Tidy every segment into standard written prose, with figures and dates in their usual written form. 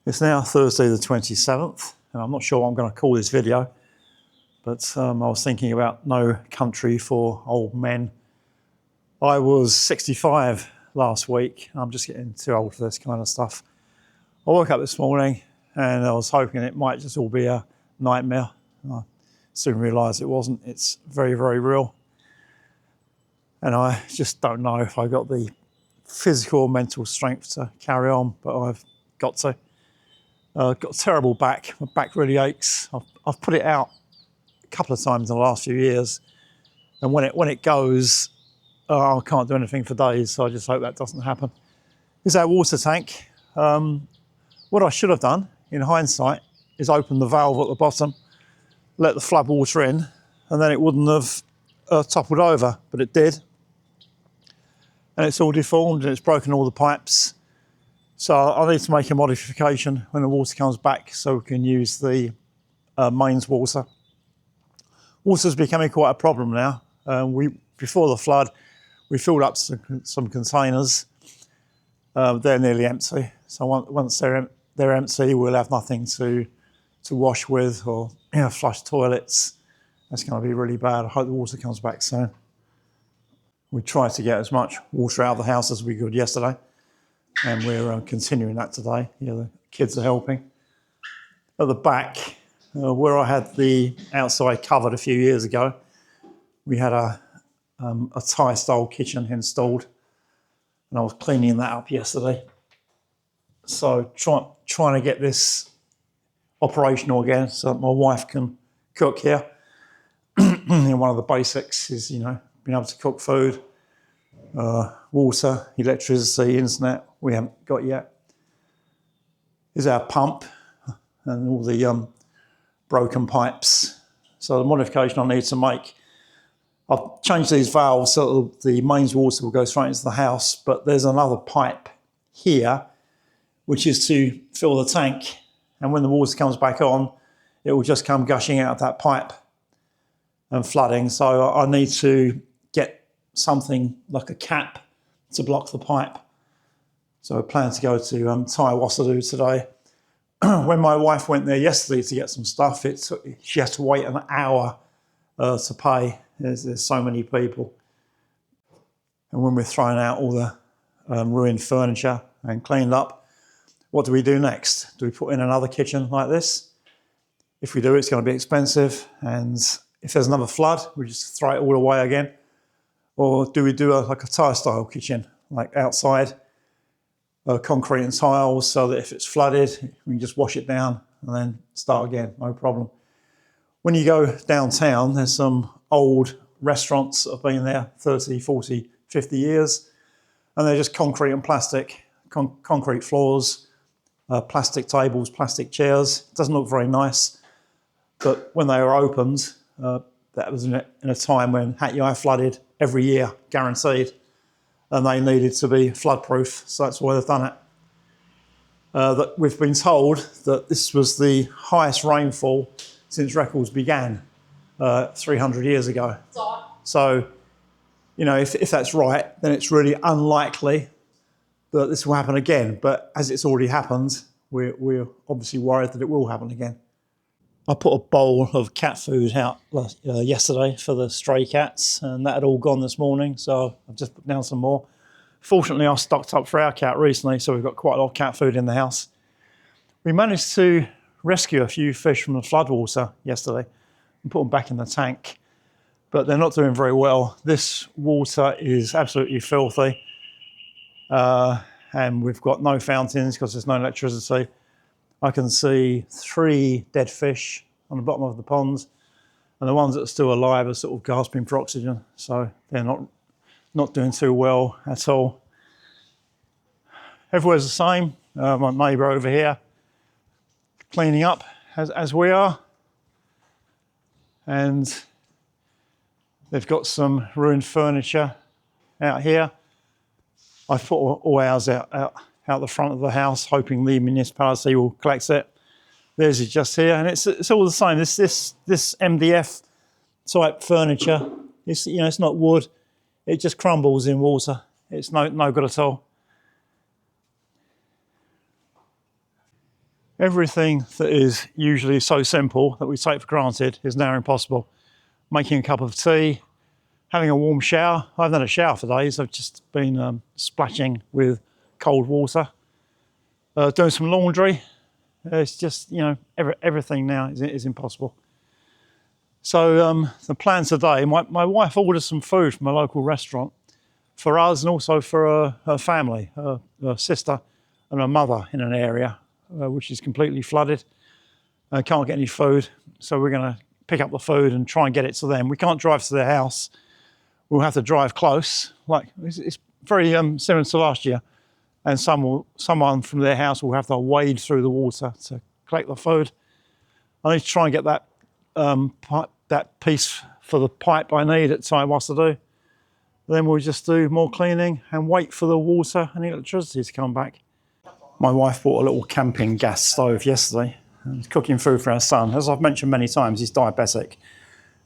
It's now Thursday the 27th, and I'm not sure what I'm going to call this video, but I was thinking about no country for old men. I was 65 last week. I'm just getting too old for this kind of stuff. I woke up this morning and I was hoping it might just all be a nightmare. I soon realised it wasn't. It's very, very real. And I just don't know if I got the physical or mental strength to carry on, but I've got to. Got a terrible back. My back really aches. I've put it out a couple of times in the last few years, and when it goes, I can't do anything for days. So I just hope that doesn't happen. Here's our water tank. What I should have done, in hindsight, is open the valve at the bottom, let the flood water in, and then it wouldn't have toppled over, but it did. And it's all deformed and it's broken all the pipes. So I need to make a modification when the water comes back so we can use the mains water. Water's becoming quite a problem now. Before the flood, we filled up some containers. They're nearly empty. So once they're empty, we'll have nothing to wash with or flush toilets. That's going to be really bad. I hope the water comes back soon. We tried to get as much water out of the house as we could yesterday. And we're continuing that today. The kids are helping. At the back, where I had the outside covered a few years ago, we had a Thai-style kitchen installed, and I was cleaning that up yesterday. So trying to get this operational again so that my wife can cook here. And one of the basics is, being able to cook food. Water, electricity, internet, we haven't got yet. Here's our pump and all the broken pipes. So the modification I need to make, I've changed these valves so that the mains water will go straight into the house, but there's another pipe here which is to fill the tank, and when the water comes back on, it will just come gushing out of that pipe and flooding. So I need to get something like a cap to block the pipe. So I plan to go to Thai Wasadu today. When my wife went there yesterday to get some stuff, she had to wait an hour to pay. There's so many people. And when we're throwing out all the ruined furniture and cleaned up, what do we do next? Do we put in another kitchen like this? If we do, it's going to be expensive. And if there's another flood, we just throw it all away again. Or do we do like a Thai-style kitchen, like outside, concrete and tiles, so that if it's flooded, we can just wash it down and then start again, no problem. When you go downtown, there's some old restaurants that have been there 30, 40, 50 years, and they're just concrete and plastic, concrete floors, plastic tables, plastic chairs. It doesn't look very nice, but when they were opened, that was in a time when Hat Yai flooded every year, guaranteed, and they needed to be flood-proof, so that's why they've done it. That we've been told that this was the highest rainfall since records began 300 years ago. So, if that's right, then it's really unlikely that this will happen again. But as it's already happened, we're obviously worried that it will happen again. I put a bowl of cat food out yesterday for the stray cats, and that had all gone this morning, so I've just put down some more. Fortunately, I stocked up for our cat recently, so we've got quite a lot of cat food in the house. We managed to rescue a few fish from the floodwater yesterday and put them back in the tank, but they're not doing very well. This water is absolutely filthy, and we've got no fountains because there's no electricity. I can see 3 dead fish on the bottom of the ponds, and the ones that are still alive are sort of gasping for oxygen, so they're not doing too well at all. Everywhere's the same. My neighbour over here cleaning up as we are, and they've got some ruined furniture out here. I've put all ours out the front of the house, hoping the municipality will collect it. Theirs is just here, and it's all the same. This MDF type furniture, it's not wood. It just crumbles in water. It's no good at all. Everything that is usually so simple that we take for granted is now impossible. Making a cup of tea, having a warm shower. I haven't had a shower for days. I've just been splashing with cold water. Doing some laundry. It's just, you know, everything now is impossible. So the plan today, my wife ordered some food from a local restaurant for us and also for her family, her sister and her mother in an area which is completely flooded. Can't get any food, so we're going to pick up the food and try and get it to them. We can't drive to their house. We'll have to drive close. Like it's very similar to last year, and someone from their house will have to wade through the water to collect the food. I need to try and get that piece for the pipe I need at time wants to do. Then we'll just do more cleaning and wait for the water and electricity to come back. My wife bought a little camping gas stove yesterday and was cooking food for our son. As I've mentioned many times, he's diabetic,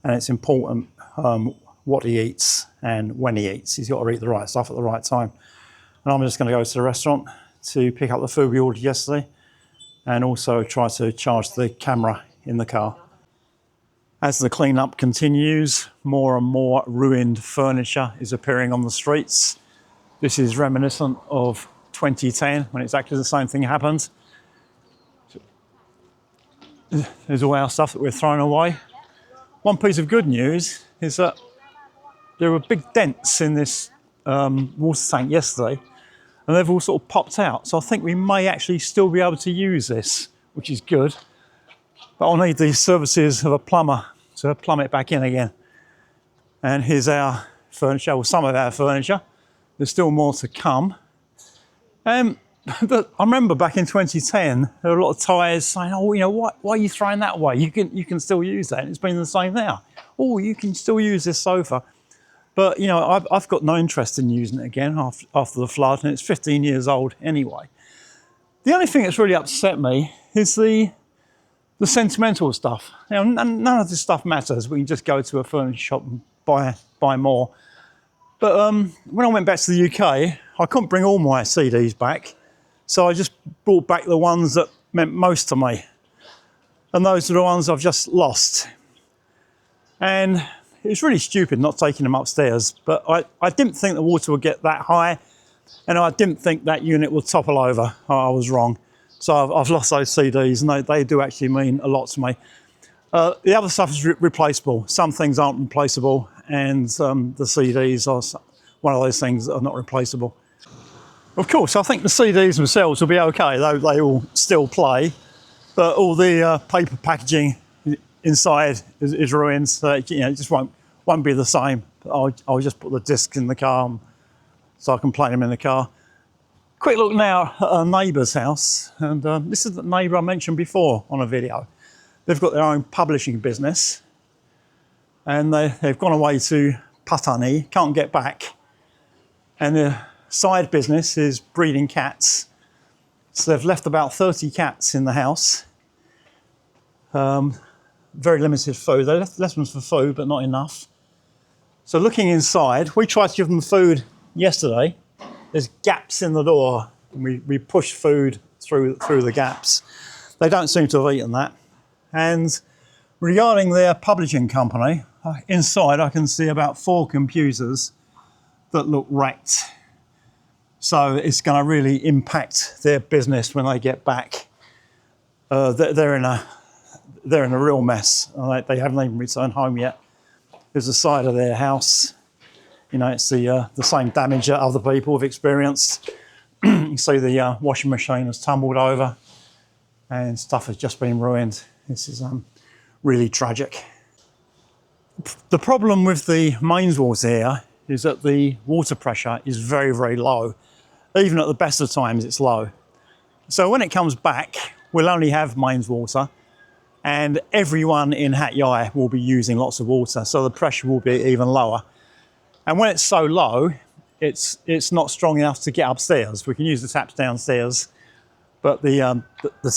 and it's important what he eats and when he eats. He's got to eat the right stuff at the right time. And I'm just going to go to the restaurant to pick up the food we ordered yesterday and also try to charge the camera in the car. As the cleanup continues, more and more ruined furniture is appearing on the streets. This is reminiscent of 2010 when exactly the same thing happened. There's all our stuff that we're throwing away. One piece of good news is that there were big dents in this water tank yesterday, and they've all sort of popped out. So I think we may actually still be able to use this, which is good. But I'll need the services of a plumber to plumb it back in again. And here's our furniture, or some of our furniture. There's still more to come. But I remember back in 2010, there were a lot of tyres saying, "Oh, you know, why are you throwing that away? You can still use that." And it's been the same now. "Oh, you can still use this sofa." But you know, I've got no interest in using it again after the flood, and it's 15 years old anyway. The only thing that's really upset me is the sentimental stuff. Now, none of this stuff matters. We can just go to a furniture shop and buy more. But when I went back to the UK, I couldn't bring all my CDs back, so I just brought back the ones that meant most to me. And those are the ones I've just lost. And it's really stupid not taking them upstairs, but I didn't think the water would get that high, and I didn't think that unit would topple over. I was wrong. So I've lost those CDs, and they do actually mean a lot to me. The other stuff is replaceable. Some things aren't replaceable, and the CDs are one of those things that are not replaceable. Of course, I think the CDs themselves will be okay, though they will still play, but all the paper packaging inside is ruined, so it just won't be the same. I'll just put the discs in the car so I can play them in the car. Quick look now at a neighbour's house, and this is the neighbour I mentioned before on a video. They've got their own publishing business, and they've gone away to Patani, can't get back, and their side business is breeding cats. So they've left about 30 cats in the house. Very limited food. They left them for food, but not enough. So looking inside, we tried to give them food yesterday. There's gaps in the door, and we push food through the gaps. They don't seem to have eaten that. And regarding their publishing company, inside I can see about 4 computers that look wrecked. So it's going to really impact their business when they get back. They're in a real mess. They haven't even returned home yet. There's the side of their house. You know, it's the same damage that other people have experienced. You see the washing machine has tumbled over and stuff has just been ruined. This is really tragic. The problem with the mains water here is that the water pressure is very, very low. Even at the best of times, it's low. So when it comes back, we'll only have mains water, and everyone in Hat Yai will be using lots of water, so the pressure will be even lower. And when it's so low, it's not strong enough to get upstairs. We can use the taps downstairs, but the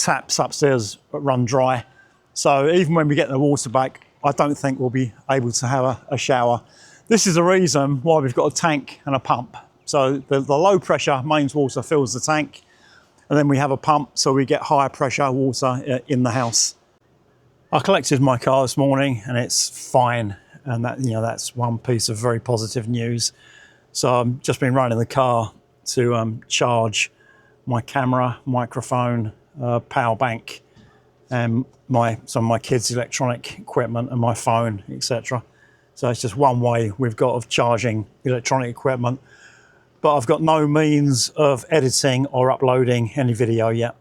taps upstairs run dry. So even when we get the water back, I don't think we'll be able to have a shower. This is the reason why we've got a tank and a pump. So the low pressure mains water fills the tank. and then we have a pump so we get higher pressure water in the house. I collected my car this morning and it's fine, and that, you know, that's one piece of very positive news. So I've just been running the car to charge my camera, microphone, power bank, and some of my kids' electronic equipment and my phone, etc. So it's just one way we've got of charging electronic equipment, but I've got no means of editing or uploading any video yet.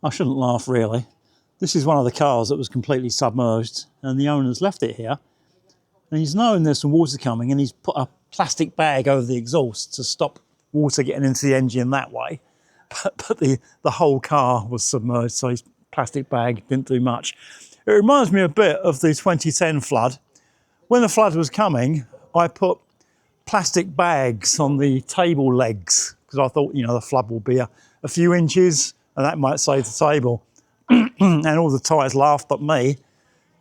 I shouldn't laugh really. This is one of the cars that was completely submerged and the owner's left it here. And he's known there's some water coming and he's put a plastic bag over the exhaust to stop water getting into the engine that way. But the whole car was submerged, so his plastic bag didn't do much. It reminds me a bit of the 2010 flood. When the flood was coming, I put plastic bags on the table legs because I thought, you know, the flood will be a few inches and that might save the table. And all the tyres laughed at me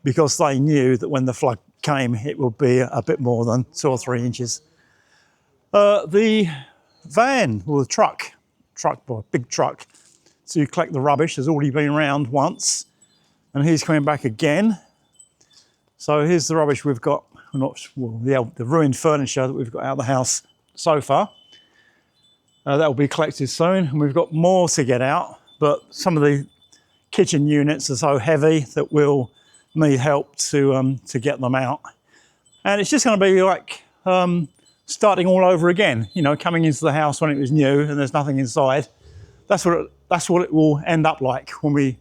because they knew that when the flood came, it would be a bit more than 2 or 3 inches. The van, or the big truck to collect the rubbish has already been round once, and he's coming back again. So here's the rubbish we've got, the ruined furniture that we've got out of the house so far. That will be collected soon, and we've got more to get out, but some of the kitchen units are so heavy that we'll need help to get them out. And it's just going to be like starting all over again, you know, coming into the house when it was new and there's nothing inside. That's what it will end up like when we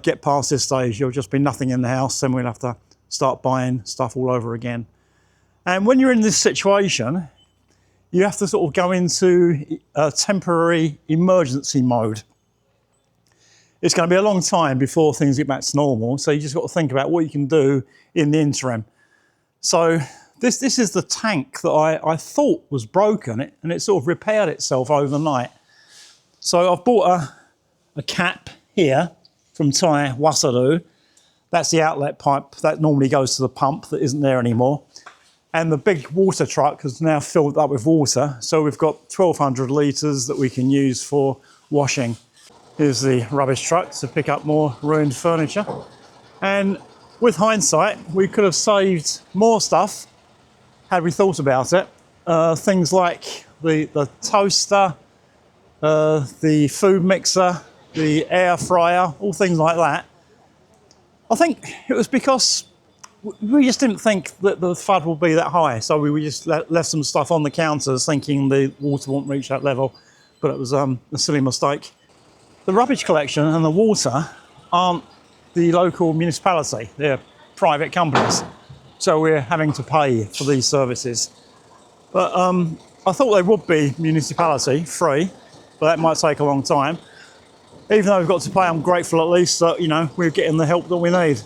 get past this stage. There'll just be nothing in the house, and we'll have to start buying stuff all over again. And when you're in this situation, you have to sort of go into a temporary emergency mode. It's going to be a long time before things get back to normal, so you just got to think about what you can do in the interim. So this is the tank that I thought was broken, and it sort of repaired itself overnight. So I've bought a cap here from Thai Wasaru. That's the outlet pipe that normally goes to the pump that isn't there anymore. And the big water truck has now filled up with water, so we've got 1,200 litres that we can use for washing. Here's the rubbish truck to pick up more ruined furniture. And with hindsight, we could have saved more stuff had we thought about it. Things like the toaster, the food mixer, the air fryer, all things like that. I think it was because we just didn't think that the flood would be that high. So we just left some stuff on the counters thinking the water won't reach that level. But it was a silly mistake. The rubbish collection and the water aren't the local municipality, they're private companies. So we're having to pay for these services. But I thought they would be municipality free, but that might take a long time. Even though we've got to pay, I'm grateful at least that, you know, we're getting the help that we need.